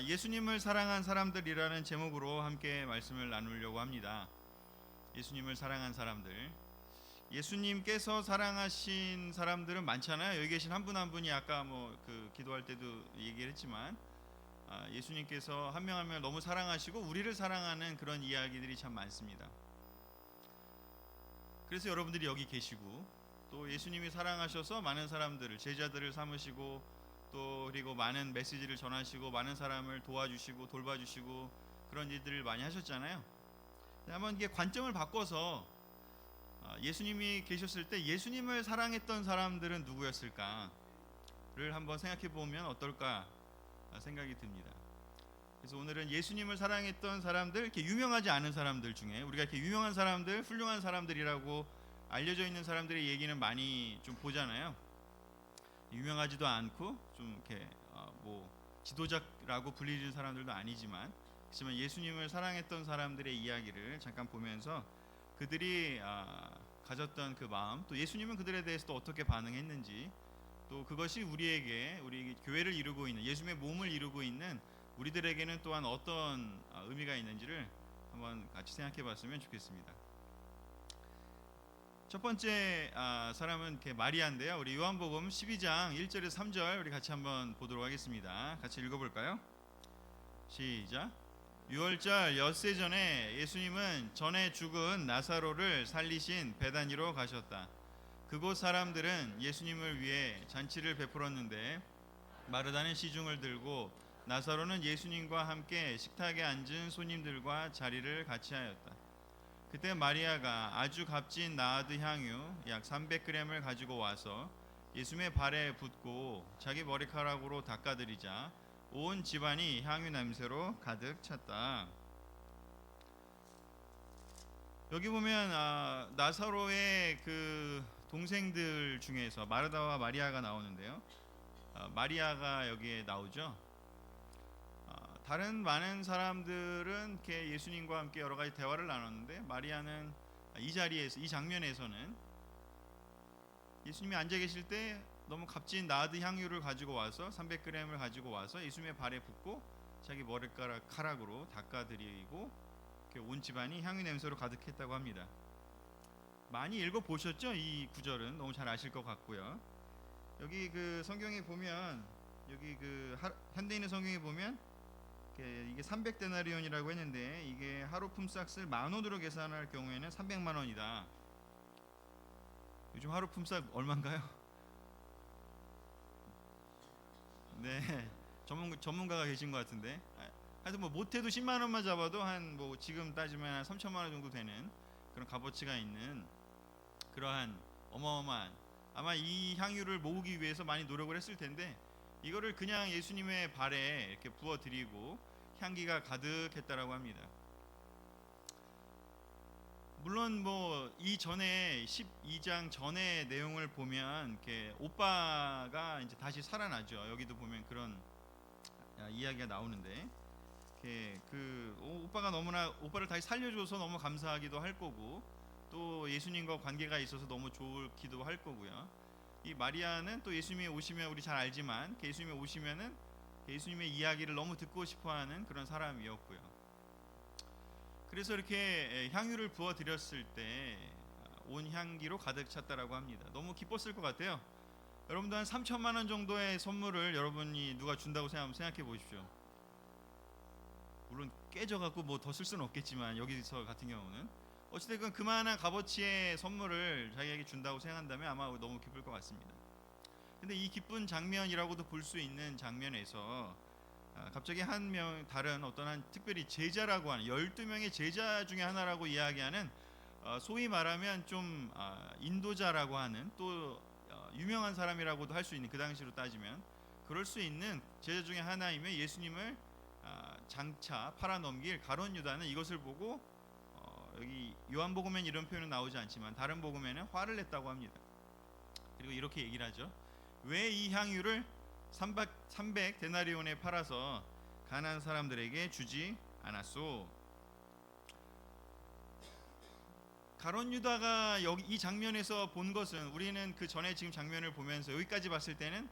예수님을 사랑한 사람들이라는 제목으로 함께 말씀을 나누려고 합니다. 예수님을 사랑한 사람들. 예수님께서 사랑하신 사람들은 많잖아요. 여기 계신 한 분 한 분이 아까 기도할 때도 얘기를 했지만 예수님께서 한 명 한 명을 너무 사랑하시고 우리를 사랑하는 그런 이야기들이 참 많습니다. 그래서 여러분들이 여기 계시고 또 예수님이 사랑하셔서 많은 사람들을 제자들을 삼으시고 또 그리고 많은 메시지를 전하시고 많은 사람을 도와주시고 돌봐주시고 그런 일들을 많이 하셨잖아요. 한번 이게 관점을 바꿔서 예수님이 계셨을 때 예수님을 사랑했던 사람들은 누구였을까를 한번 생각해 보면 어떨까 생각이 듭니다. 그래서 오늘은 예수님을 사랑했던 사람들, 이렇게 유명하지 않은 사람들 중에 우리가 이렇게 유명한 사람들, 훌륭한 사람들이라고 알려져 있는 사람들의 얘기는 많이 좀 보잖아요. 유명하지도 않고 좀 이렇게 지도자라고 불리는 사람들도 아니지만 하지만 예수님을 사랑했던 사람들의 이야기를 잠깐 보면서 그들이 가졌던 그 마음, 또 예수님은 그들에 대해서 또 어떻게 반응했는지, 또 그것이 우리 교회를 이루고 있는 예수님의 몸을 이루고 있는 우리들에게는 또한 어떤 의미가 있는지를 한번 같이 생각해 봤으면 좋겠습니다. 첫 번째 사람은 마리아인데요. 우리 요한복음 12장 1절에서 3절 우리 같이 한번 보도록 하겠습니다. 같이 읽어볼까요? 시작. 유월절 엿새 전에 예수님은 전에 죽은 나사로를 살리신 베다니로 가셨다. 그곳 사람들은 예수님을 위해 잔치를 베풀었는데 마르다는 시중을 들고 나사로는 예수님과 함께 식탁에 앉은 손님들과 자리를 같이 하였다. 그때 마리아가 아주 값진 나아드 향유 약 300g을 가지고 와서 예수님의 발에 붓고 자기 머리카락으로 닦아드리자 온 집안이 향유 냄새로 가득 찼다. 여기 보면 나사로의 그 동생들 중에서 마르다와 마리아가 나오는데요. 마리아가 여기에 나오죠. 다른 많은 사람들은 이렇게 예수님과 함께 여러 가지 대화를 나눴는데 마리아는 이 자리에서, 이 장면에서는 예수님이 앉아 계실 때 너무 값진 나드 향유를 가지고 와서 300g을 가지고 와서 예수님의 발에 붓고 자기 머리카락으로 닦아드리고 온 집안이 향유 냄새로 가득했다고 합니다. 많이 읽어보셨죠? 이 구절은 너무 잘 아실 것 같고요. 여기 그 성경에 보면 여기 현대인의 성경에 보면 이게 300데나리온이라고 했는데 이게 하루 품삯을 10,000원으로 계산할 경우에는 300만 원이다. 요즘 하루 품삯 얼마인가요? 네, 전문가가 계신 것 같은데 하여튼 못해도 10만 원만 잡아도 지금 따지면 한 3천만 원 정도 되는 그런 값어치가 있는 그러한 어마어마한, 아마 이 향유를 모으기 위해서 많이 노력을 했을 텐데 이거를 그냥 예수님의 발에 이렇게 부어드리고 향기가 가득했다라고 합니다. 물론 이 전에 12장 전의 내용을 보면 이렇게 오빠가 이제 다시 살아나죠. 여기도 보면 그런 이야기가 나오는데 오빠가 오빠를 다시 살려줘서 너무 감사하기도 할 거고 또 예수님과 관계가 있어서 너무 좋기도 할 거고요. 이 마리아는 또 예수님이 오시면 우리 잘 알지만 예수님이 오시면은 예수님의 이야기를 너무 듣고 싶어하는 그런 사람이었고요. 그래서 이렇게 향유를 부어 드렸을 때 온 향기로 가득 찼다라고 합니다. 너무 기뻤을 것 같아요. 여러분도 한 3천만 원 정도의 선물을 여러분이 누가 준다고 생각해 보십시오. 물론 깨져갖고 더 쓸 수는 없겠지만 여기서 같은 경우는 어찌됐건 그만한 값어치의 선물을 자기에게 준다고 생각한다면 아마 너무 기쁠 것 같습니다. 근데 이 기쁜 장면이라고도 볼 수 있는 장면에서 갑자기 다른 어떤 특별히 제자라고 하는 12명의 제자 중에 하나라고 이야기하는 소위 말하면 좀 인도자라고 하는 또 유명한 사람이라고도 할 수 있는, 그 당시로 따지면 그럴 수 있는 제자 중에 하나이며 예수님을 장차 팔아넘길 가룟 유다는 이것을 보고 여기 요한복음에는 이런 표현은 나오지 않지만 다른 복음에는 화를 냈다고 합니다. 그리고 이렇게 얘기를 하죠. 왜 이 향유를 300 데나리온에 팔아서 가난한 사람들에게 주지 않았소? 가룟 유다가 여기 이 장면에서 본 것은, 우리는 그 전에 지금 장면을 보면서 여기까지 봤을 때는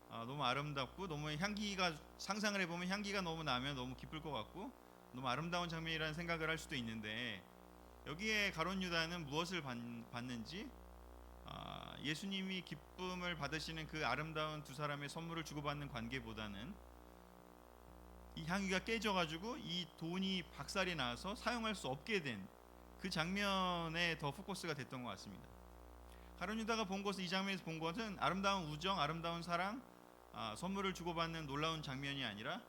너무 아름답고 너무 향기가 상상을 해보면 향기가 너무 나면 너무 기쁠 것 같고 너무 아름다운 장면이라는 생각을 할 수도 있는데 여기에 가룟 유다는 무엇을 받는지 예수님이 기쁨을 받으시는 그 아름다운 두 사람의 선물을 주고받는 관계보다는 이 향유가 깨져가지고 이 돈이 박살이 나서 사용할 수 없게 된 그 장면에 더 포커스가 됐던 것 같습니다. 가룟 유다가 본 것은 이 장면에서 본 것은 아름다운 우정, 아름다운 사랑, 선물을 주고받는 놀라운 장면이 아니라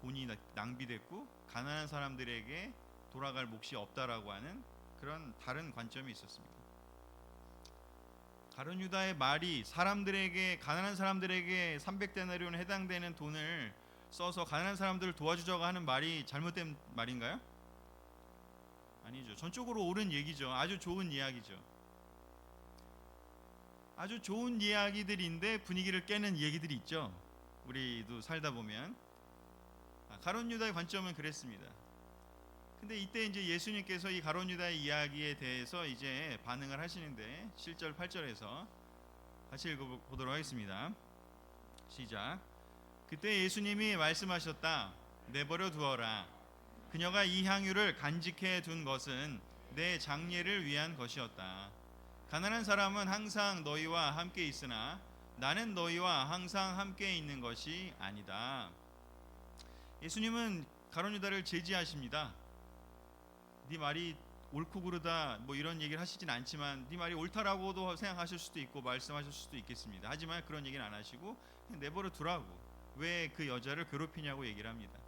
돈이 낭비됐고 가난한 사람들에게 돌아갈 몫이 없다라고 하는 그런 다른 관점이 있었습니다. 가룟 유다의 말이 사람들에게 가난한 사람들에게 300데나리온에 해당되는 돈을 써서 가난한 사람들을 도와주자고 하는 말이 잘못된 말인가요? 아니죠. 전적으로 옳은 얘기죠. 아주 좋은 이야기죠. 아주 좋은 이야기들인데 분위기를 깨는 얘기들이 있죠. 우리도 살다 보면 가룟 유다의 관점은 그랬습니다. 근데 이때 이제 예수님께서 이 가룟 유다의 이야기에 대해서 이제 반응을 하시는데 7절 8절에서 같이 읽어보도록 하겠습니다. 시작. 그때 예수님이 말씀하셨다. 내버려 두어라. 그녀가 이 향유를 간직해 둔 것은 내 장례를 위한 것이었다. 가난한 사람은 항상 너희와 함께 있으나 나는 너희와 항상 함께 있는 것이 아니다. 예수님은 가룟 유다를 제지하십니다. 네 말이 옳고 그르다 뭐 이런 얘기를 하시진 않지만 네 말이 옳다라고도 생각하실 수도 있고 말씀하실 수도 있겠습니다. 하지만 그런 얘기는 안 하시고 그냥 내버려 두라고. 왜 그 여자를 괴롭히냐고 얘기를 합니다.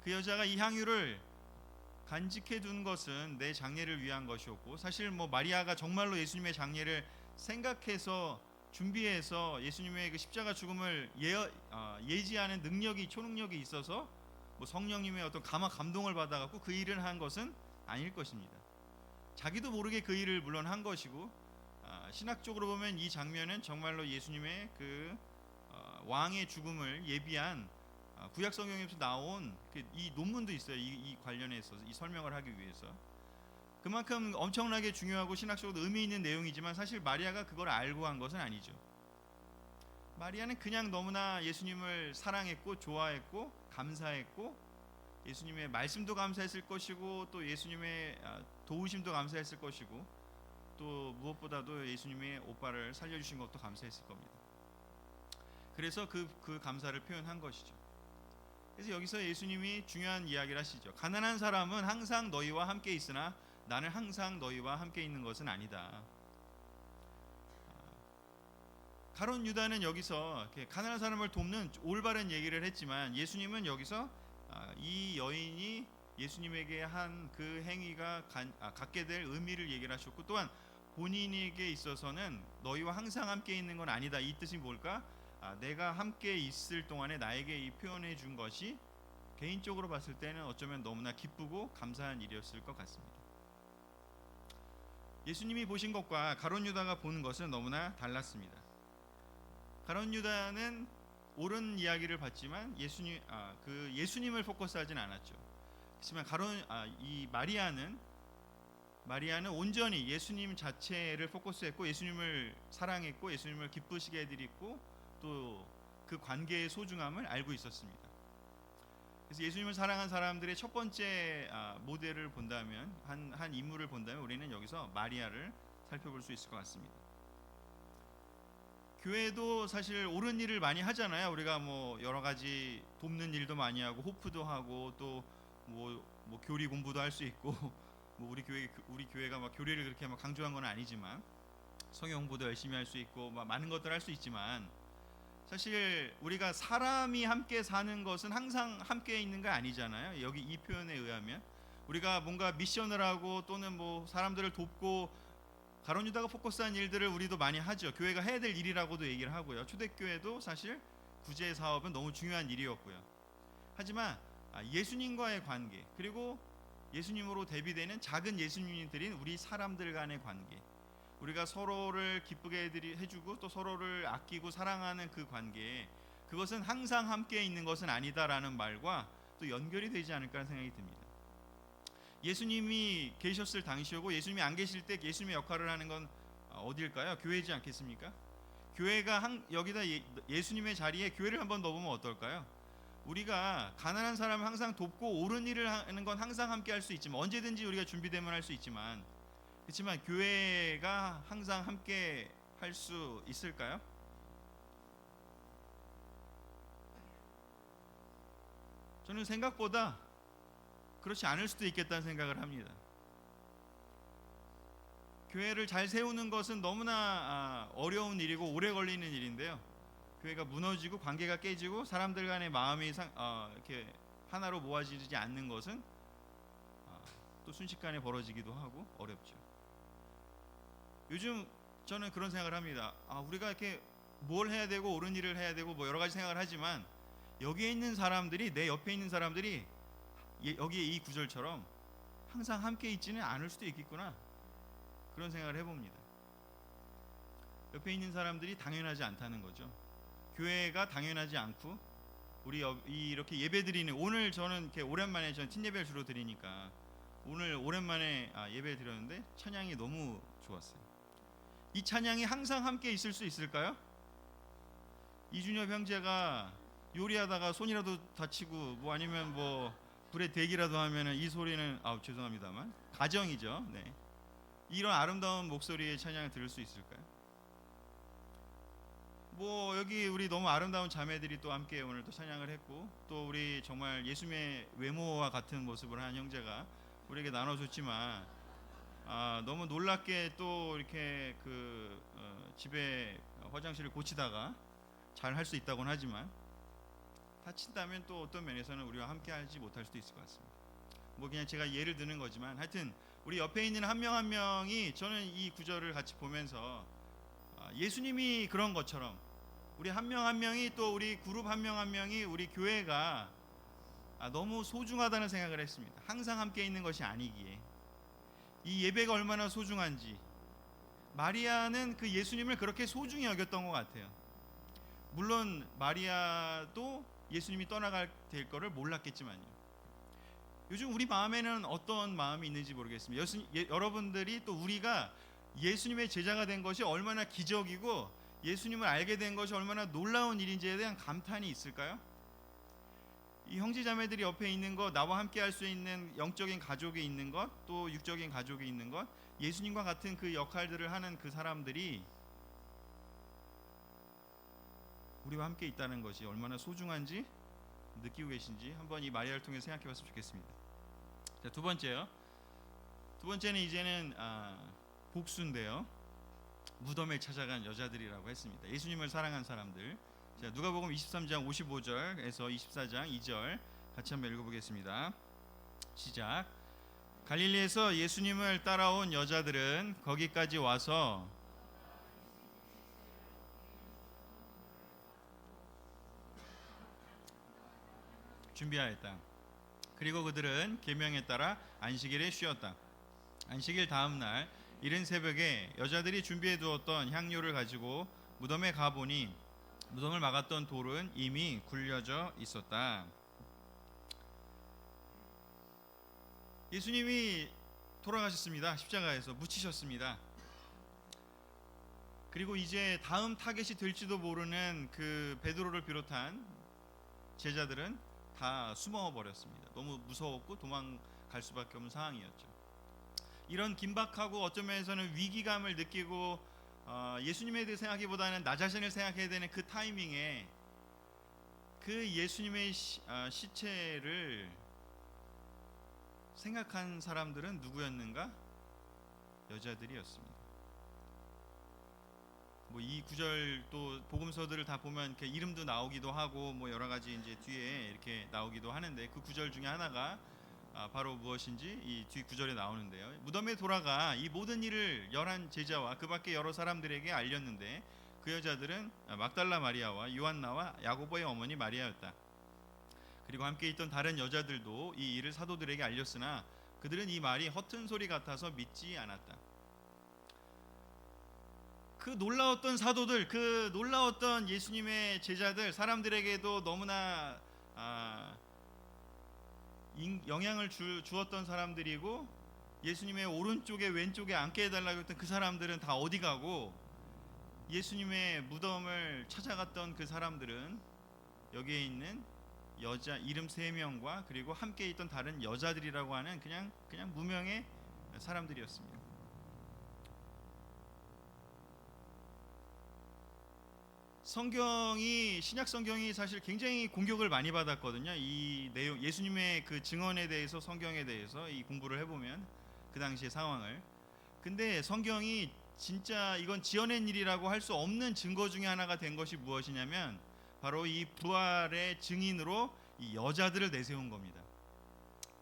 그 여자가 이 향유를 간직해 둔 것은 내 장례를 위한 것이었고 사실 뭐 마리아가 정말로 예수님의 장례를 생각해서 준비해서 예수님의 그 십자가 죽음을 예지하는 능력이 초능력이 있어서 뭐 성령님의 어떤 감동을 받아갖고 그 일을 한 것은 아닐 것입니다. 자기도 모르게 그 일을 물론 한 것이고 신학적으로 보면 이 장면은 정말로 예수님의 그 왕의 죽음을 예비한 구약 성경에서 나온 이 논문도 있어요. 이 관련해서 이 설명을 하기 위해서 그만큼 엄청나게 중요하고 신학적으로 의미 있는 내용이지만 사실 마리아가 그걸 알고 한 것은 아니죠. 마리아는 그냥 너무나 예수님을 사랑했고 좋아했고 감사했고 예수님의 말씀도 감사했을 것이고 또 예수님의 도우심도 감사했을 것이고 또 무엇보다도 예수님의 오빠를 살려주신 것도 감사했을 겁니다. 그래서 그 감사를 표현한 것이죠. 그래서 여기서 예수님이 중요한 이야기를 하시죠. 가난한 사람은 항상 너희와 함께 있으나 나는 항상 너희와 함께 있는 것은 아니다. 가룟 유다는 여기서 가난한 사람을 돕는 올바른 얘기를 했지만 예수님은 여기서 이 여인이 예수님에게 한 그 행위가 갖게 될 의미를 얘기를 하셨고 또한 본인에게 있어서는 너희와 항상 함께 있는 건 아니다. 이 뜻이 뭘까? 내가 함께 있을 동안에 나에게 이 표현해 준 것이 개인적으로 봤을 때는 어쩌면 너무나 기쁘고 감사한 일이었을 것 같습니다. 예수님이 보신 것과 가룟 유다가 보는 것은 너무나 달랐습니다. 가룟 유다는 옳은 이야기를 봤지만 예수님을 포커스하진 않았죠. 하지만 이 마리아는 온전히 예수님 자체를 포커스했고 예수님을 사랑했고 예수님을 기쁘시게 해드리고 또 그 관계의 소중함을 알고 있었습니다. 그래서 예수님을 사랑한 사람들의 첫 번째 모델을 본다면 한 인물을 본다면 우리는 여기서 마리아를 살펴볼 수 있을 것 같습니다. 교회도 사실 옳은 일을 많이 하잖아요. 우리가 뭐 여러 가지 돕는 일도 많이 하고 호프도 하고 또 뭐 교리 공부도 할 수 있고 뭐 우리 교회가 막 교리를 그렇게 막 강조한 건 아니지만 성경 공부도 열심히 할 수 있고 막 많은 것들 할 수 있지만 사실 우리가 사람이 함께 사는 것은 항상 함께 있는 게 아니잖아요. 여기 이 표현에 의하면 우리가 뭔가 미션을 하고 또는 뭐 사람들을 돕고 가룟 유다가 포커스한 일들을 우리도 많이 하죠. 교회가 해야 될 일이라고도 얘기를 하고요. 초대교회도 사실 구제 사업은 너무 중요한 일이었고요. 하지만 예수님과의 관계 그리고 예수님으로 대비되는 작은 예수님들인 우리 사람들 간의 관계 우리가 서로를 기쁘게 해주고 또 서로를 아끼고 사랑하는 그 관계 그것은 항상 함께 있는 것은 아니다라는 말과 또 연결이 되지 않을까 하는 생각이 듭니다. 예수님이 계셨을 당시이고 예수님이 안 계실 때 예수님의 역할을 하는 건 어딜까요? 교회지 않겠습니까? 교회가 여기다 예수님의 자리에 교회를 한번 넣어보면 어떨까요? 우리가 가난한 사람을 항상 돕고 옳은 일을 하는 건 항상 함께 할 수 있지만, 언제든지 우리가 준비되면 할 수 있지만, 그렇지만 교회가 항상 함께 할 수 있을까요? 저는 생각보다 그렇지 않을 수도 있겠다는 생각을 합니다. 교회를 잘 세우는 것은 너무나 어려운 일이고 오래 걸리는 일인데요. 교회가 무너지고 관계가 깨지고 사람들 간의 마음이 이렇게 하나로 모아지지 않는 것은 또 순식간에 벌어지기도 하고 어렵죠. 요즘 저는 그런 생각을 합니다. 우리가 이렇게 뭘 해야 되고 옳은 일을 해야 되고 뭐 여러 가지 생각을 하지만, 여기에 있는 사람들이, 내 옆에 있는 사람들이 여기에 이 구절처럼 항상 함께 있지는 않을 수도 있겠구나, 그런 생각을 해봅니다. 옆에 있는 사람들이 당연하지 않다는 거죠. 교회가 당연하지 않고, 우리 이렇게 예배 드리는, 오늘 저는 이렇게 오랜만에, 저는 팀 예배를 주로 드리니까 오늘 오랜만에 예배 드렸는데 찬양이 너무 좋았어요. 이 찬양이 항상 함께 있을 수 있을까요? 이준엽 형제가 요리하다가 손이라도 다치고 뭐 아니면 뭐 불에 대기라도 하면은 이 소리는 죄송합니다만 가정이죠. 네. 이런 아름다운 목소리의 찬양을 들을 수 있을까요? 뭐 여기 우리 너무 아름다운 자매들이 또 함께 오늘 또 찬양을 했고, 또 우리 정말 예수님의 외모와 같은 모습을 한 형제가 우리에게 나눠줬지만, 너무 놀랍게 또 이렇게 집에 화장실을 고치다가 잘 할 수 있다고는 하지만, 다친다면 또 어떤 면에서는 우리와 함께 하지 못할 수도 있을 것 같습니다. 뭐 그냥 제가 예를 드는 거지만, 하여튼 우리 옆에 있는 한 명 한 명이, 저는 이 구절을 같이 보면서 예수님이 그런 것처럼 우리 한 명 한 명이, 또 우리 그룹 한 명 한 명이, 우리 교회가 너무 소중하다는 생각을 했습니다. 항상 함께 있는 것이 아니기에. 이 예배가 얼마나 소중한지, 마리아는 그 예수님을 그렇게 소중히 여겼던 것 같아요. 물론 마리아도 예수님이 떠나갈 될 거를 몰랐겠지만요. 요즘 우리 마음에는 어떤 마음이 있는지 모르겠습니다. 여러분들이, 또 우리가 예수님의 제자가 된 것이 얼마나 기적이고 예수님을 알게 된 것이 얼마나 놀라운 일인지에 대한 감탄이 있을까요? 이 형제자매들이 옆에 있는 것, 나와 함께 할 수 있는 영적인 가족이 있는 것, 또 육적인 가족이 있는 것, 예수님과 같은 그 역할들을 하는 그 사람들이 우리와 함께 있다는 것이 얼마나 소중한지 느끼고 계신지 한번 이 마리아를 통해 생각해 봤으면 좋겠습니다. 자, 두 번째요. 두 번째는 이제는 복수인데요. 무덤에 찾아간 여자들이라고 했습니다. 예수님을 사랑한 사람들. 자, 누가복음 23장 55절에서 24장 2절 같이 한번 읽어보겠습니다. 시작. 갈릴리에서 예수님을 따라온 여자들은 거기까지 와서 준비하였다. 그리고 그들은 계명에 따라 안식일에 쉬었다. 안식일 다음 날 이른 새벽에 여자들이 준비해 두었던 향료를 가지고 무덤에 가보니 무덤을 막았던 돌은 이미 굴려져 있었다. 예수님이 돌아가셨습니다. 십자가에서 묻히셨습니다. 그리고 이제 다음 타겟이 될지도 모르는 그 베드로를 비롯한 제자들은 다 숨어 버렸습니다. 너무 무서웠고 도망갈 수밖에 없는 상황이었죠. 이런 긴박하고 어떤 면에서는 위기감을 느끼고 예수님에 대해 생각하기보다는 나 자신을 생각해야 되는 그 타이밍에 그 예수님의 시체를 생각한 사람들은 누구였는가? 여자들이었습니다. 뭐 이 구절 또 복음서들을 다 보면 이렇게 이름도 나오기도 하고 뭐 여러 가지 이제 뒤에 이렇게 나오기도 하는데, 그 구절 중에 하나가 바로 무엇인지 이 뒤 구절에 나오는데요. 무덤에 돌아가 이 모든 일을 11 제자와 그 밖에 여러 사람들에게 알렸는데, 그 여자들은 막달라 마리아와 요한나와 야고보의 어머니 마리아였다. 그리고 함께 있던 다른 여자들도 이 일을 사도들에게 알렸으나 그들은 이 말이 허튼 소리 같아서 믿지 않았다. 그 놀라웠던 사도들, 그 놀라웠던 예수님의 제자들, 사람들에게도 너무나 영향을 주었던 사람들이고, 예수님의 오른쪽에 왼쪽에 앉게 해달라고 했던 그 사람들은 다 어디 가고, 예수님의 무덤을 찾아갔던 그 사람들은 여기에 있는 여자 이름 3명과 그리고 함께 있던 다른 여자들이라고 하는 그냥 무명의 사람들이었습니다. 신약 성경이 사실 굉장히 공격을 많이 받았거든요. 이 내용, 예수님의 그 증언에 대해서, 성경에 대해서 이 공부를 해보면 그 당시의 상황을. 근데 성경이 진짜 이건 지어낸 일이라고 할 수 없는 증거 중에 하나가 된 것이 무엇이냐면 바로 이 부활의 증인으로 이 여자들을 내세운 겁니다.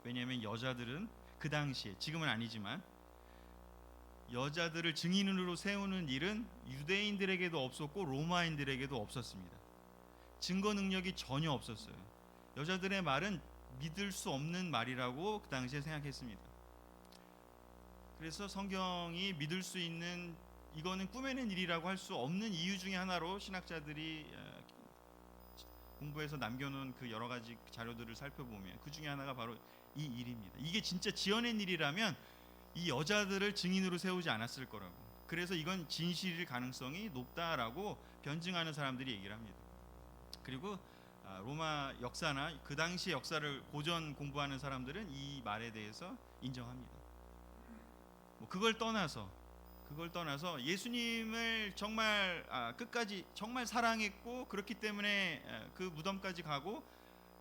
왜냐하면 여자들은 그 당시에, 지금은 아니지만 여자들을 증인으로 세우는 일은 유대인들에게도 없었고 로마인들에게도 없었습니다. 증거 능력이 전혀 없었어요. 여자들의 말은 믿을 수 없는 말이라고 그 당시에 생각했습니다. 그래서 성경이 믿을 수 있는, 이거는 꾸며낸 일이라고 할 수 없는 이유 중에 하나로 신학자들이 공부해서 남겨놓은 그 여러 가지 자료들을 살펴보면 그 중에 하나가 바로 이 일입니다. 이게 진짜 지어낸 일이라면 이 여자들을 증인으로 세우지 않았을 거라고. 그래서 이건 진실일 가능성이 높다라고 변증하는 사람들이 얘기를 합니다. 그리고 로마 역사나 그 당시 역사를 고전 공부하는 사람들은 이 말에 대해서 인정합니다. 그걸 떠나서 예수님을 정말 끝까지 정말 사랑했고, 그렇기 때문에 그 무덤까지 가고,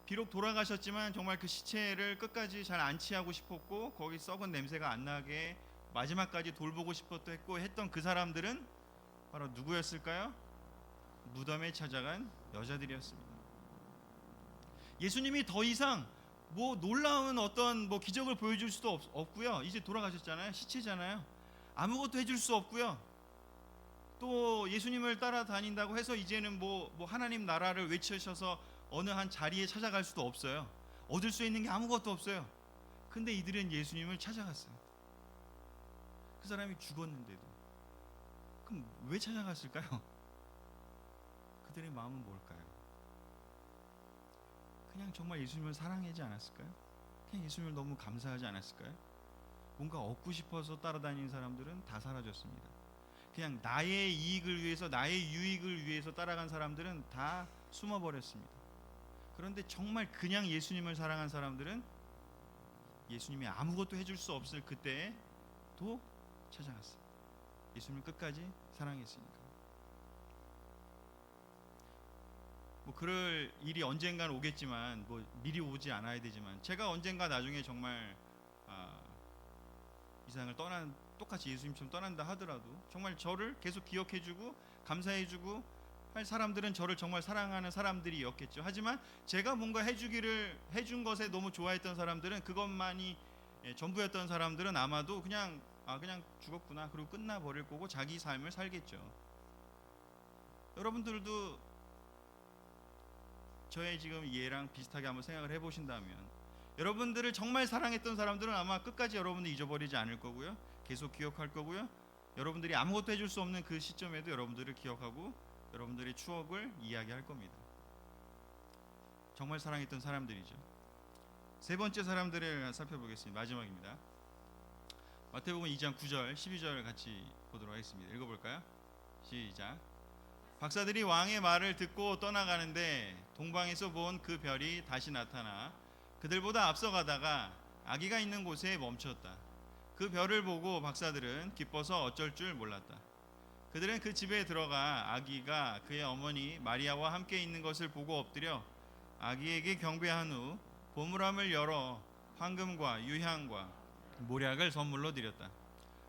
비록 돌아가셨지만 정말 그 시체를 끝까지 잘 안치하고 싶었고, 거기 썩은 냄새가 안 나게 마지막까지 돌보고 싶었고 했던 그 사람들은 바로 누구였을까요? 무덤에 찾아간 여자들이었습니다. 예수님이 더 이상 놀라운 어떤 기적을 보여줄 수도 없고요. 이제 돌아가셨잖아요. 시체잖아요. 아무것도 해줄 수 없고요. 또 예수님을 따라다닌다고 해서 이제는 하나님 나라를 외치셔서 어느 한 자리에 찾아갈 수도 없어요. 얻을 수 있는 게 아무것도 없어요. 근데 이들은 예수님을 찾아갔어요. 그 사람이 죽었는데도. 그럼 왜 찾아갔을까요? 그들의 마음은 뭘까요? 그냥 정말 예수님을 사랑하지 않았을까요? 그냥 예수님을 너무 감사하지 않았을까요? 뭔가 얻고 싶어서 따라다니는 사람들은 다 사라졌습니다. 그냥 나의 이익을 위해서, 나의 유익을 위해서 따라간 사람들은 다 숨어버렸습니다. 그런데 정말 그냥 예수님을 사랑한 사람들은 예수님이 아무것도 해줄 수 없을 그때에도 찾아갔어요. 예수님을 끝까지 사랑했으니까. 그럴 일이 언젠간 오겠지만, 미리 오지 않아야 되지만, 제가 언젠가 나중에 정말 이 세상을 똑같이 예수님처럼 떠난다 하더라도 정말 저를 계속 기억해주고 감사해주고 할 사람들은 저를 정말 사랑하는 사람들이었겠죠. 하지만 제가 뭔가 해준 것에 너무 좋아했던 사람들은, 그것만이 전부였던 사람들은 아마도 그냥 죽었구나, 그리고 끝나버릴 거고 자기 삶을 살겠죠. 여러분들도 저의 지금 예랑 비슷하게 한번 생각을 해보신다면, 여러분들을 정말 사랑했던 사람들은 아마 끝까지 여러분들 잊어버리지 않을 거고요. 계속 기억할 거고요. 여러분들이 아무것도 해줄 수 없는 그 시점에도 여러분들을 기억하고 여러분들의 추억을 이야기할 겁니다. 정말 사랑했던 사람들이죠. 세 번째 사람들을 살펴보겠습니다. 마지막입니다. 마태복음 2장 9절 12절 같이 보도록 하겠습니다. 읽어볼까요? 시작. 박사들이 왕의 말을 듣고 떠나가는데 동방에서 본 그 별이 다시 나타나 그들보다 앞서가다가 아기가 있는 곳에 멈췄다. 그 별을 보고 박사들은 기뻐서 어쩔 줄 몰랐다. 그들은 그 집에 들어가 아기가 그의 어머니 마리아와 함께 있는 것을 보고 엎드려 아기에게 경배한 후 보물함을 열어 황금과 유향과 모략을 선물로 드렸다.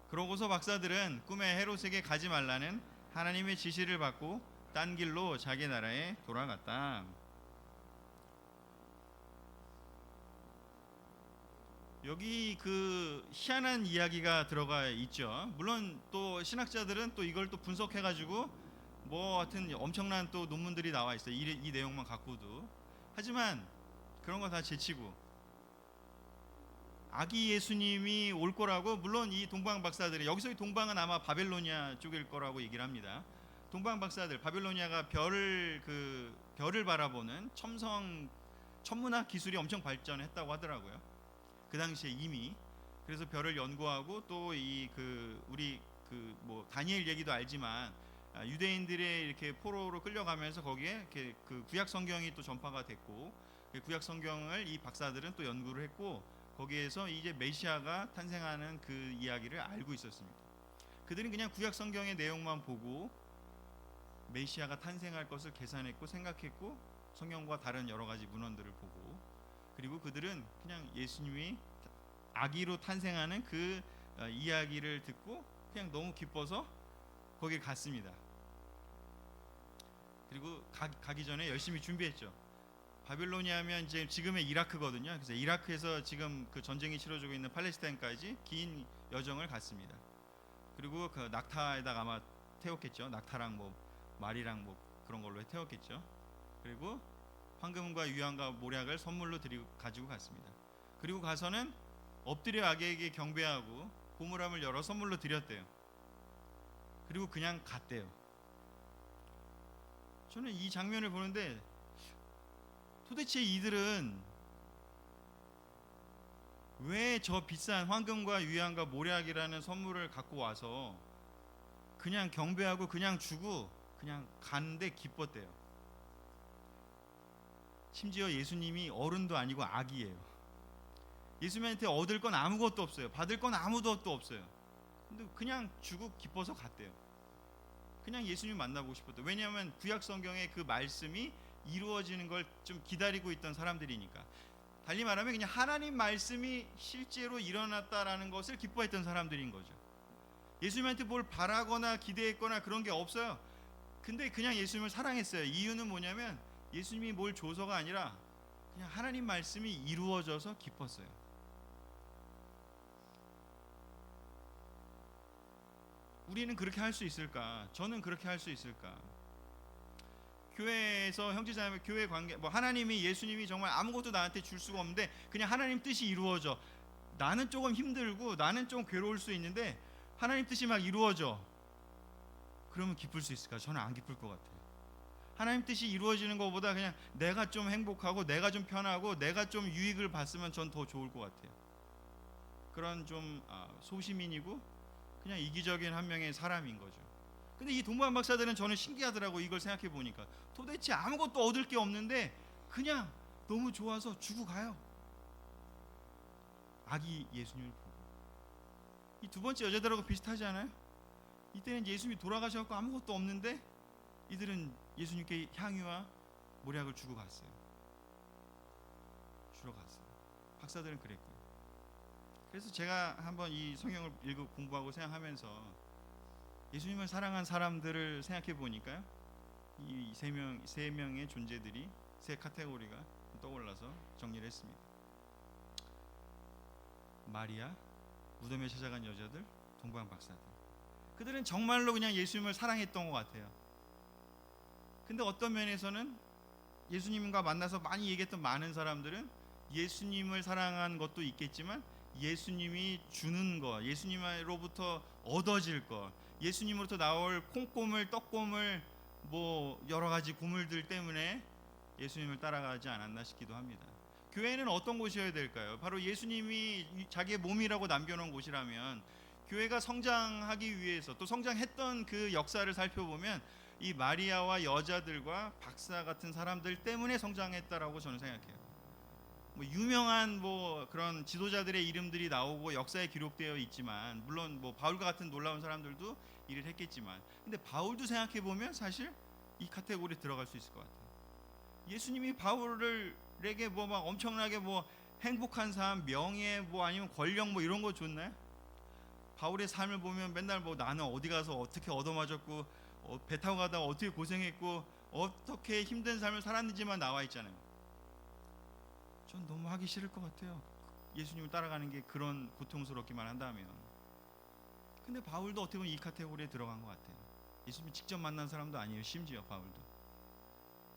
그러고서 박사들은 꿈에 헤롯에게 가지 말라는 하나님의 지시를 받고 딴 길로 자기 나라에 돌아갔다. 여기 그 희한한 이야기가 들어가 있죠. 물론 또 신학자들은 또 이걸 또 분석해가지고 하여튼 엄청난 또 논문들이 나와 있어요. 이 내용만 갖고도. 하지만 그런 거 다 제치고 아기 예수님이 올 거라고, 물론 이 동방 박사들이, 여기서 이 동방은 아마 바벨로니아 쪽일 거라고 얘기를 합니다. 동방 박사들, 바벨로니아가 별을 바라보는 천문학 기술이 엄청 발전했다고 하더라고요. 그 당시에 이미. 그래서 별을 연구하고 또 우리 다니엘 얘기도 알지만 유대인들의 이렇게 포로로 끌려가면서 거기에 이렇게 그 구약 성경이 또 전파가 됐고, 그 구약 성경을 이 박사들은 또 연구를 했고, 거기에서 이제 메시아가 탄생하는 그 이야기를 알고 있었습니다. 그들은 그냥 구약 성경의 내용만 보고 메시아가 탄생할 것을 계산했고 생각했고, 성경과 다른 여러 가지 문헌들을 보고, 그리고 그들은 그냥 예수님이 아기로 탄생하는 그 이야기를 듣고 그냥 너무 기뻐서 거기에 갔습니다. 그리고 가기 전에 열심히 준비했죠. 바빌론이 하면 이제 지금의 이라크거든요. 그래서 이라크에서 지금 그 전쟁이 치러지고 있는 팔레스타인까지 긴 여정을 갔습니다. 그리고 그 낙타에다가 아마 태웠겠죠. 낙타랑 뭐 말이랑 뭐 그런 걸로 태웠겠죠. 그리고 황금과 유향과 모략을 선물로 드리고 가지고 갔습니다. 그리고 가서는 엎드려 아기에게 경배하고 보물함을 열어 선물로 드렸대요. 그리고 그냥 갔대요. 저는 이 장면을 보는데 도대체 이들은 왜 저 비싼 황금과 유향과 모략이라는 선물을 갖고 와서 그냥 경배하고 그냥 주고 그냥 가는데 기뻤대요. 심지어 예수님이 어른도 아니고 아기예요. 예수님한테 얻을 건 아무것도 없어요. 받을 건 아무것도 없어요. 근데 그냥 주고 기뻐서 갔대요. 그냥 예수님 만나보고 싶었대요. 왜냐하면 구약 성경의 그 말씀이 이루어지는 걸 좀 기다리고 있던 사람들이니까. 달리 말하면 그냥 하나님 말씀이 실제로 일어났다라는 것을 기뻐했던 사람들인 거죠. 예수님한테 뭘 바라거나 기대했거나 그런 게 없어요. 근데 그냥 예수님을 사랑했어요. 이유는 뭐냐면 예수님이 뭘 줘서가 아니라 그냥 하나님 말씀이 이루어져서 기뻤어요. 우리는 그렇게 할 수 있을까? 저는 그렇게 할 수 있을까? 교회에서 형제자매 교회 관계 뭐 하나님이 예수님이 정말 아무것도 나한테 줄 수가 없는데 그냥 하나님 뜻이 이루어져. 나는 조금 힘들고 나는 좀 괴로울 수 있는데 하나님 뜻이 막 이루어져. 그러면 기쁠 수 있을까? 저는 안 기쁠 것 같아요. 하나님 뜻이 이루어지는 것보다 그냥 내가 좀 행복하고 내가 좀 편하고 내가 좀 유익을 봤으면 전 더 좋을 것 같아요. 그런 좀 소시민이고 그냥 이기적인 한 명의 사람인 거죠. 근데 이 동방 박사들은 저는 신기하더라고. 이걸 생각해 보니까 도대체 아무것도 얻을 게 없는데 그냥 너무 좋아서 주고 가요. 아기 예수님을 보고. 이 두 번째 여자들하고 비슷하지 않아요? 이때는 예수님이 돌아가셔서 아무것도 없는데 이들은 예수님께 향유와 모략을 주고 갔어요. 주러 갔어요. 박사들은 그랬고요. 그래서 제가 한번 이 성경을 읽고 공부하고 생각하면서 예수님을 사랑한 사람들을 생각해 보니까요, 이 세 명의 존재들이 세 카테고리가 떠올라서 정리를 했습니다. 마리아, 무덤에 찾아간 여자들, 동방 박사들. 그들은 정말로 그냥 예수님을 사랑했던 것 같아요. 근데 어떤 면에서는 예수님과 만나서 많이 얘기했던 많은 사람들은 예수님을 사랑한 것도 있겠지만 예수님이 주는 것, 예수님으로부터 얻어질 것, 예수님으로부터 나올 콩고물, 떡고물, 뭐 여러 가지 고물들 때문에 예수님을 따라가지 않았나 싶기도 합니다. 교회는 어떤 곳이어야 될까요? 바로 예수님이 자기의 몸이라고 남겨놓은 곳이라면 교회가 성장하기 위해서 또 성장했던 그 역사를 살펴보면 이 마리아와 여자들과 박사 같은 사람들 때문에 성장했다라고 저는 생각해요. 뭐 유명한 뭐 그런 지도자들의 이름들이 나오고 역사에 기록되어 있지만 물론 뭐 바울과 같은 놀라운 사람들도 일을 했겠지만 근데 바울도 생각해 보면 사실 이 카테고리에 들어갈 수 있을 것 같아요. 예수님이 바울에게 뭐 막 엄청나게 뭐 행복한 삶, 명예 뭐 아니면 권력 뭐 이런 거 줬나요? 바울의 삶을 보면 맨날 뭐 나는 어디 가서 어떻게 얻어맞았고 배 타고 가다가 어떻게 고생했고 어떻게 힘든 삶을 살았는지만 나와 있잖아요. 전 너무 하기 싫을 것 같아요. 예수님을 따라가는 게 그런 고통스럽기만 한다면. 근데 바울도 어떻게 보면 이 카테고리에 들어간 것 같아요. 예수님 직접 만난 사람도 아니에요. 심지어 바울도.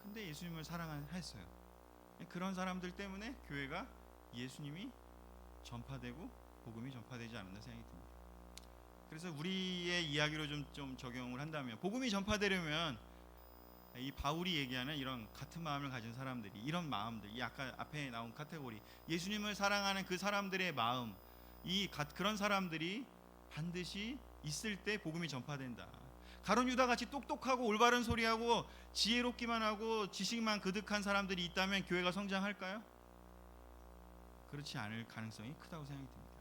근데 예수님을 사랑했어요. 그런 사람들 때문에 교회가 예수님이 전파되고 복음이 전파되지 않았나 생각이 듭니다. 그래서 우리의 이야기로 좀 적용을 한다면 복음이 전파되려면 이 바울이 얘기하는 이런 같은 마음을 가진 사람들이 이런 마음들, 이 아까 앞에 나온 카테고리 예수님을 사랑하는 그 사람들의 마음, 그런 사람들이 반드시 있을 때 복음이 전파된다. 가룟 유다 같이 똑똑하고 올바른 소리하고 지혜롭기만 하고 지식만 그득한 사람들이 있다면 교회가 성장할까요? 그렇지 않을 가능성이 크다고 생각이 듭니다.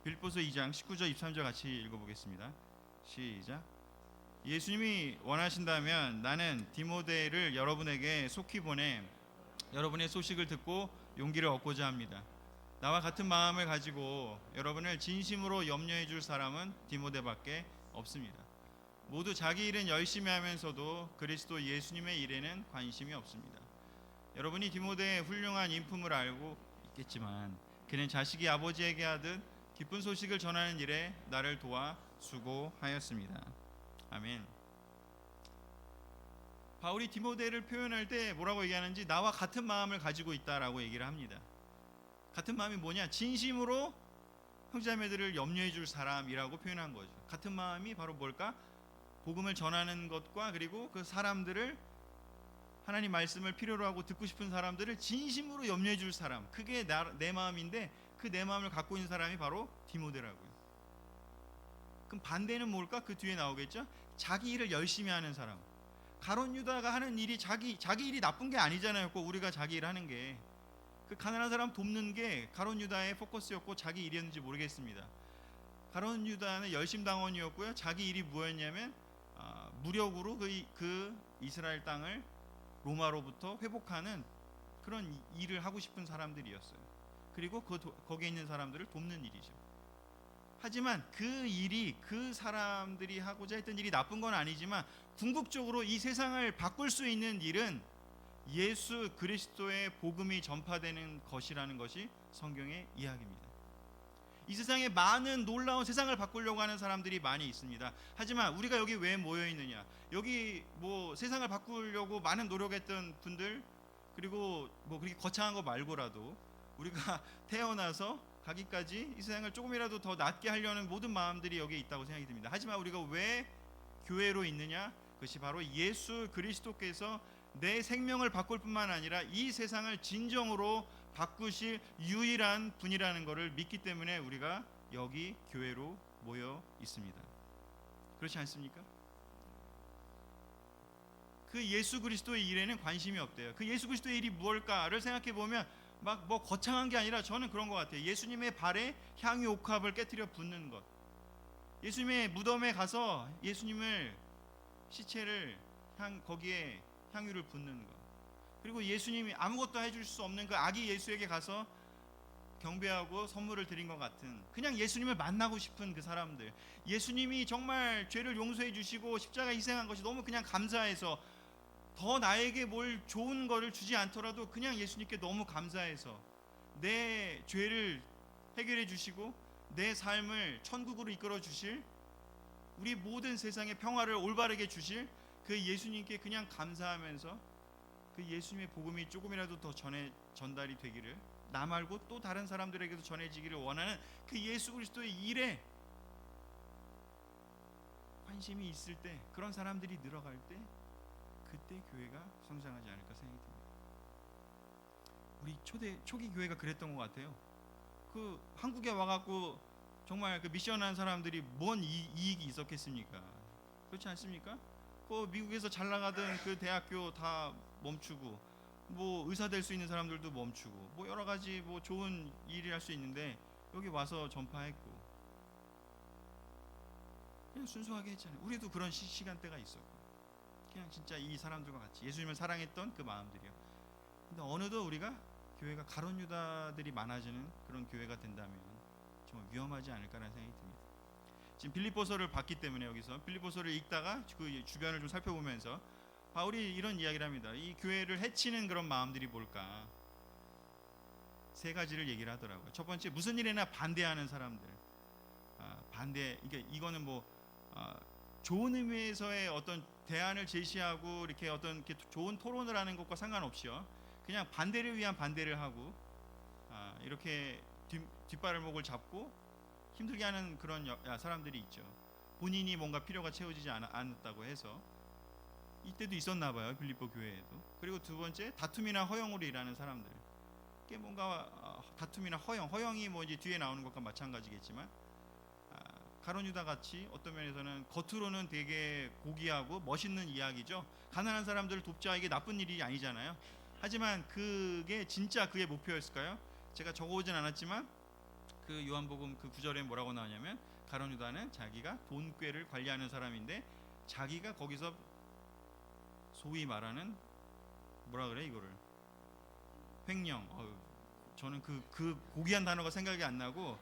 빌립보서 2장 19절 23절 같이 읽어보겠습니다. 시작. 예수님이 원하신다면 나는 디모데를 여러분에게 속히 보내 여러분의 소식을 듣고 용기를 얻고자 합니다. 나와 같은 마음을 가지고 여러분을 진심으로 염려해 줄 사람은 디모데밖에 없습니다. 모두 자기 일은 열심히 하면서도 그리스도 예수님의 일에는 관심이 없습니다. 여러분이 디모데의 훌륭한 인품을 알고 있겠지만 그는 자식이 아버지에게 하듯 기쁜 소식을 전하는 일에 나를 도와 수고하였습니다. 아멘. 바울이 디모데를 표현할 때 뭐라고 얘기하는지 나와 같은 마음을 가지고 있다라고 얘기를 합니다. 같은 마음이 뭐냐? 진심으로 형제자매들을 염려해 줄 사람이라고 표현한 거죠. 같은 마음이 바로 뭘까? 복음을 전하는 것과 그리고 그 사람들을 하나님 말씀을 필요로 하고 듣고 싶은 사람들을 진심으로 염려해 줄 사람, 그게 내 마음인데 그 내 마음을 갖고 있는 사람이 바로 디모데라고요. 그럼 반대는 뭘까? 그 뒤에 나오겠죠. 자기 일을 열심히 하는 사람. 가룟 유다가 하는 일이 자기 일이 나쁜 게 아니잖아요. 꼭 우리가 자기 일 하는 게 그 가난한 사람 돕는 게 가룟 유다의 포커스였고 자기 일이었는지 모르겠습니다. 가룟 유다는 열심당원이었고요. 자기 일이 뭐였냐면 무력으로 그 이스라엘 땅을 로마로부터 회복하는 그런 일을 하고 싶은 사람들이었어요. 그리고 거기에 있는 사람들을 돕는 일이죠. 하지만 그 일이 그 사람들이 하고자 했던 일이 나쁜 건 아니지만 궁극적으로 이 세상을 바꿀 수 있는 일은 예수 그리스도의 복음이 전파되는 것이라는 것이 성경의 이야기입니다. 이 세상에 많은 놀라운 세상을 바꾸려고 하는 사람들이 많이 있습니다. 하지만 우리가 여기 왜 모여 있느냐? 여기 뭐 세상을 바꾸려고 많은 노력했던 분들, 그리고 뭐 그렇게 거창한 거 말고라도 우리가 태어나서 가기까지 이 세상을 조금이라도 더 낫게 하려는 모든 마음들이 여기에 있다고 생각이 듭니다. 하지만 우리가 왜 교회로 있느냐? 그것이 바로 예수 그리스도께서 내 생명을 바꿀 뿐만 아니라 이 세상을 진정으로 바꾸실 유일한 분이라는 것을 믿기 때문에 우리가 여기 교회로 모여 있습니다. 그렇지 않습니까? 그 예수 그리스도의 일에는 관심이 없대요. 그 예수 그리스도의 일이 무엇일까를 생각해 보면 막 뭐 거창한 게 아니라 저는 그런 것 같아요. 예수님의 발에 향유 옥합을 깨뜨려 붓는 것. 예수님의 무덤에 가서 예수님을 시체를 거기에 향유를 붓는 것. 그리고 예수님이 아무것도 해줄 수 없는 그 아기 예수에게 가서 경배하고 선물을 드린 것 같은, 그냥 예수님을 만나고 싶은 그 사람들. 예수님이 정말 죄를 용서해 주시고 십자가 희생한 것이 너무 그냥 감사해서 더 나에게 뭘 좋은 거를 주지 않더라도 그냥 예수님께 너무 감사해서 내 죄를 해결해 주시고 내 삶을 천국으로 이끌어 주실, 우리 모든 세상의 평화를 올바르게 주실 그 예수님께 그냥 감사하면서 그 예수님의 복음이 조금이라도 더 전달이 되기를, 나 말고 또 다른 사람들에게도 전해지기를 원하는 그 예수 그리스도의 일에 관심이 있을 때, 그런 사람들이 늘어갈 때, 그때 교회가 성장하지 않을까 생각이 듭니다. 우리 초기 교회가 그랬던 것 같아요. 그 한국에 와갖고 정말 그 미션한 사람들이 뭔 이익이 있었겠습니까? 그렇지 않습니까? 그 미국에서 잘 나가던 그 대학교 다 멈추고, 뭐 의사 될 수 있는 사람들도 멈추고, 뭐 여러 가지 뭐 좋은 일을 할 수 있는데 여기 와서 전파했고 그냥 순수하게 했잖아요. 우리도 그런 시간대가 있었고, 그냥 진짜 이 사람들과 같이 예수님을 사랑했던 그 마음들이요. 근데 어느덧 우리가 교회가 가룟 유다들이 많아지는 그런 교회가 된다면 정말 위험하지 않을까라는 생각이 듭니다. 지금 빌립보서를 봤기 때문에 여기서 빌립보서를 읽다가 그 주변을 좀 살펴보면서 바울이 이런 이야기를 합니다. 이 교회를 해치는 그런 마음들이 뭘까? 세 가지를 얘기를 하더라고요. 첫 번째, 무슨 일에나 반대하는 사람들. 반대. 그러니까 이거는 뭐 좋은 의미에서의 어떤 대안을 제시하고 이렇게 어떤 이렇게 좋은 토론을 하는 것과 상관없이요, 그냥 반대를 위한 반대를 하고 이렇게 뒷발목을 잡고 힘들게 하는 그런 사람들이 있죠. 본인이 뭔가 필요가 채워지지 않았다고 해서. 이때도 있었나 봐요, 빌립보 교회에도. 그리고 두 번째, 다툼이나 허영으로 일하는 사람들. 이게 뭔가 다툼이나 허영이 뭐 이제 뒤에 나오는 것과 마찬가지겠지만 가룟 유다 같이 어떤 면에서는 겉으로는 되게 고귀하고 멋있는 이야기죠. 가난한 사람들을 돕자, 이게 나쁜 일이 아니잖아요. 하지만 그게 진짜 그의 목표였을까요? 제가 적어오진 않았지만 그 요한복음 그 구절에 뭐라고 나오냐면, 가룟 유다는 자기가 돈꾀를 관리하는 사람인데, 자기가 거기서 소위 말하는 뭐라 그래 이거를, 횡령. 저는 그 고귀한 단어가 생각이 안 나고,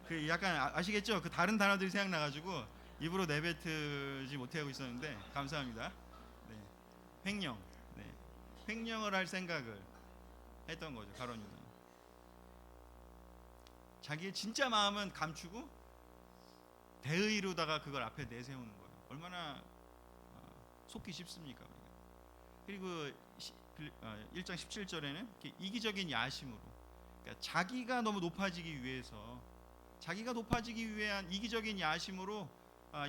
그 약간 아시겠죠? 그 다른 단어들이 생각나가지고 입으로 내뱉지 못하고 있었는데, 감사합니다. 네. 횡령. 네. 횡령을 할 생각을 했던 거죠, 가룟 유다는. 자기의 진짜 마음은 감추고 대의로다가 그걸 앞에 내세우는 거예요. 얼마나 속기 쉽습니까? 그리고 1장 17절에는 이기적인 야심으로, 그러니까 자기가 너무 높아지기 위해서, 자기가 높아지기 위한 이기적인 야심으로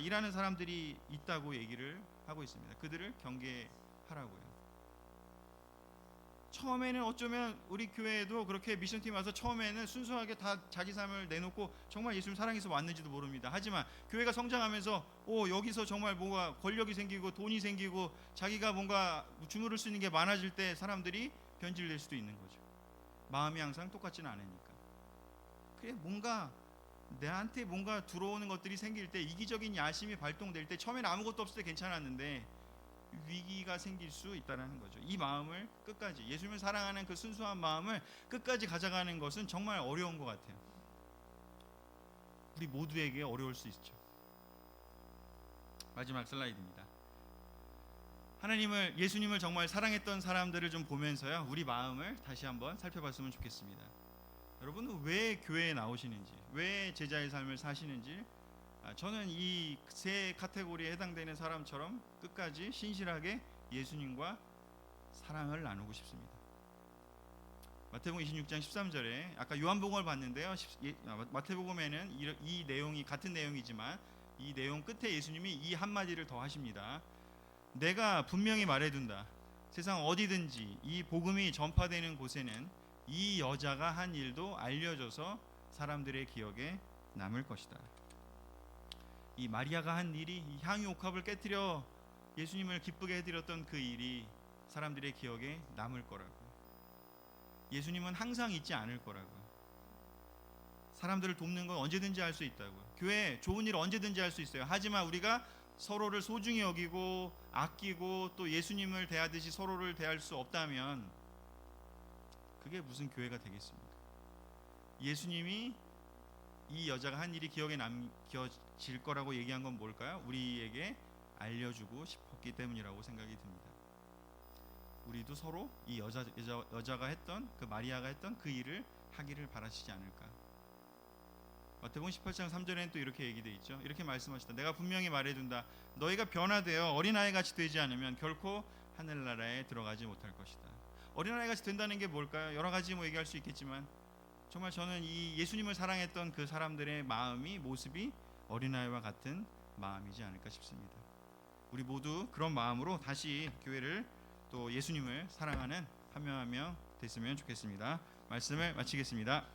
일하는 사람들이 있다고 얘기를 하고 있습니다. 그들을 경계하라고요. 처음에는 어쩌면 우리 교회에도 그렇게 미션팀 와서 처음에는 순수하게 다 자기 삶을 내놓고 정말 예수님 사랑해서 왔는지도 모릅니다. 하지만 교회가 성장하면서 여기서 정말 뭔가 권력이 생기고 돈이 생기고 자기가 뭔가 주무를 수 있는 게 많아질 때 사람들이 변질될 수도 있는 거죠. 마음이 항상 똑같지는 않으니까. 그래, 뭔가 내한테 뭔가 들어오는 것들이 생길 때, 이기적인 야심이 발동될 때, 처음에는 아무것도 없을 때 괜찮았는데 위기가 생길 수 있다는 거죠. 이 마음을 끝까지, 예수님을 사랑하는 그 순수한 마음을 끝까지 가져가는 것은 정말 어려운 것 같아요. 우리 모두에게 어려울 수 있죠. 마지막 슬라이드입니다. 예수님을 정말 사랑했던 사람들을 좀 보면서요, 우리 마음을 다시 한번 살펴봤으면 좋겠습니다. 여러분은 왜 교회에 나오시는지, 왜 제자의 삶을 사시는지, 저는 이 세 카테고리에 해당되는 사람처럼 끝까지 신실하게 예수님과 사랑을 나누고 싶습니다. 마태복음 26장 13절에 아까 요한복음을 봤는데요, 마태복음에는 이 내용이 같은 내용이지만 이 내용 끝에 예수님이 이 한마디를 더 하십니다. 내가 분명히 말해둔다. 세상 어디든지 이 복음이 전파되는 곳에는 이 여자가 한 일도 알려져서 사람들의 기억에 남을 것이다. 이 마리아가 한 일이, 이 향유 옥합을 깨뜨려 예수님을 기쁘게 해드렸던 그 일이 사람들의 기억에 남을 거라고. 예수님은 항상 잊지 않을 거라고. 사람들을 돕는 건 언제든지 할 수 있다고. 교회 좋은 일 언제든지 할 수 있어요. 하지만 우리가 서로를 소중히 여기고 아끼고 또 예수님을 대하듯이 서로를 대할 수 없다면 그게 무슨 교회가 되겠습니까? 예수님이 이 여자가 한 일이 기억에 남겨질 거라고 얘기한 건 뭘까요? 우리에게 알려주고 싶었기 때문이라고 생각이 듭니다. 우리도 서로 이 여자가 했던, 그 마리아가 했던 그 일을 하기를 바라시지 않을까. 마태복음 18장 3절에는 또 이렇게 얘기되어 있죠. 이렇게 말씀하시다. 내가 분명히 말해둔다. 너희가 변화되어 어린아이 같이 되지 않으면 결코 하늘나라에 들어가지 못할 것이다. 어린아이 같이 된다는 게 뭘까요? 여러 가지 얘기할 수 있겠지만 정말 저는 이 예수님을 사랑했던 그 사람들의 모습이 어린아이와 같은 마음이지 않을까 싶습니다. 우리 모두 그런 마음으로 다시 교회를, 또 예수님을 사랑하는 한 명 한 명 됐으면 좋겠습니다. 말씀을 마치겠습니다.